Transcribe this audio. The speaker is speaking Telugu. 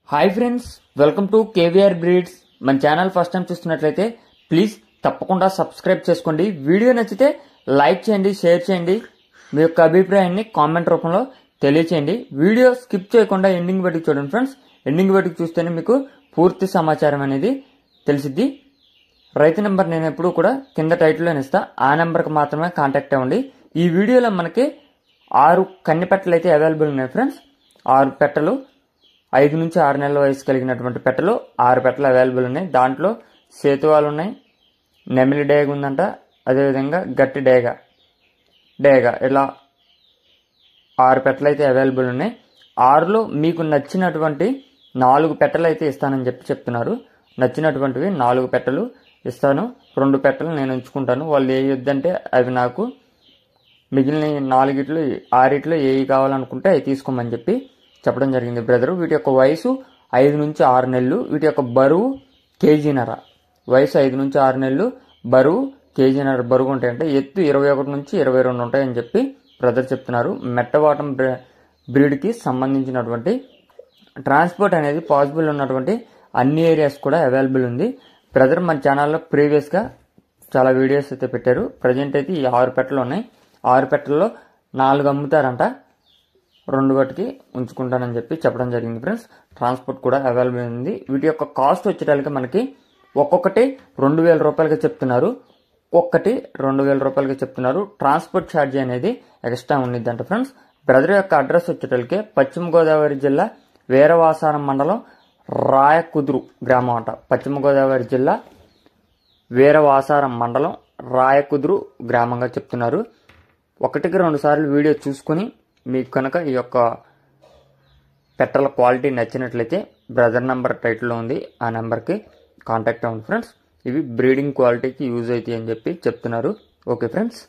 Hi friends, welcome to KVR breeds. మన ఛానల్ ఫస్ట్ టైం చూస్తున్నట్లయితే ప్లీజ్ తప్పకుండా సబ్స్క్రైబ్ చేసుకోండి. వీడియో నచ్చితే లైక్ చేయండి, షేర్ చేయండి. మీ యొక్క అభిప్రాయాన్ని కామెంట్ రూపంలో తెలియచేయండి. వీడియో స్కిప్ చేయకుండా ఎండింగ్ వరకు చూడండి ఫ్రెండ్స్. ఎండింగ్ వరకు చూస్తేనే మీకు పూర్తి సమాచారం అనేది తెలిసిద్ది. రైతు నెంబర్ నేను ఎప్పుడూ కూడా కింద టైటిల్లో ఇస్తా, ఆ నెంబర్కి మాత్రమే కాంటాక్ట్ అవ్వండి. ఈ వీడియోలో మనకి 6 కన్ని పెట్టలు అయితే అవైలబుల్ ఉన్నాయి ఫ్రెండ్స్. 6 పెట్టలు, 5 నుంచి 6 నెలల వయసు కలిగినటువంటి పెట్టలు 6 పెట్టలు అవైలబుల్ ఉన్నాయి. దాంట్లో సేతువాలు ఉన్నాయి, నెమిలి డేగ ఉందంట, అదేవిధంగా గట్టి డేగ ఇలా 6 పెట్టలు అయితే అవైలబుల్ ఉన్నాయి. 6లో మీకు నచ్చినటువంటి 4 పెట్టలు అయితే ఇస్తానని చెప్తున్నారు. నచ్చినటువంటివి 4 పెట్టలు ఇస్తాను, 2 పెట్టలు నేను ఉంచుకుంటాను. వాళ్ళు ఏ వద్దంటే అవి నాకు మిగిలిన 4 6 ఏవి కావాలనుకుంటే అవి తీసుకోమని చెప్పడం జరిగింది బ్రదరు. వీటి యొక్క వయసు 5 నుంచి 6 నెలలు. వీటి యొక్క బరువు కేజీన్నర. వయసు 5 నుంచి 6 నెలలు, బరువు కేజీన్నర బరువు ఉంటాయంటే ఎత్తు 21 నుంచి 22 ఉంటాయని బ్రదర్ చెప్తున్నారు. మెట్టవాటం బ్రీడ్కి సంబంధించినటువంటి ట్రాన్స్పోర్ట్ అనేది పాసిబుల్ ఉన్నటువంటి అన్ని ఏరియాస్ కూడా అవైలబుల్ ఉంది. బ్రదర్ మన ఛానల్లో ప్రీవియస్గా చాలా వీడియోస్ అయితే పెట్టారు. ప్రజెంట్ అయితే ఈ 6 పెట్టలు ఉన్నాయి. 6 పెట్టల్లో 4 అమ్ముతారంట, 2 వాటికి ఉంచుకుంటానని చెప్పడం జరిగింది ఫ్రెండ్స్. ట్రాన్స్పోర్ట్ కూడా అవైలబుల్ ఉంది. వీటి యొక్క కాస్ట్ వచ్చేటానికి మనకి ఒక్కొక్కటి 2000 రూపాయలుగా చెప్తున్నారు. ఒక్కటి 2000 రూపాయలుగా చెప్తున్నారు. ట్రాన్స్పోర్ట్ ఛార్జీ అనేది ఎక్స్ట్రా ఉండిద్దంట ఫ్రెండ్స్. బ్రదర్ యొక్క అడ్రస్ వచ్చేటోళ్ళకి పశ్చిమ గోదావరి జిల్లా వీరవాసారం మండలం రాయకుదురు గ్రామం అంట. పశ్చిమ గోదావరి జిల్లా వీరవాసారం మండలం రాయకుదురు గ్రామంగా చెప్తున్నారు. 1కి 2 సార్లు వీడియో చూసుకుని మీకు కనుక ఈ యొక్క పెట్టల క్వాలిటీ నచ్చినట్లయితే బ్రదర్ నెంబర్ టైటిల్లో ఉంది, ఆ నెంబర్కి కాంటాక్ట్ అవ్వండి ఫ్రెండ్స్. ఇవి బ్రీడింగ్ క్వాలిటీకి యూజ్ అవుతాయి అని చెప్తున్నారు. Okay friends.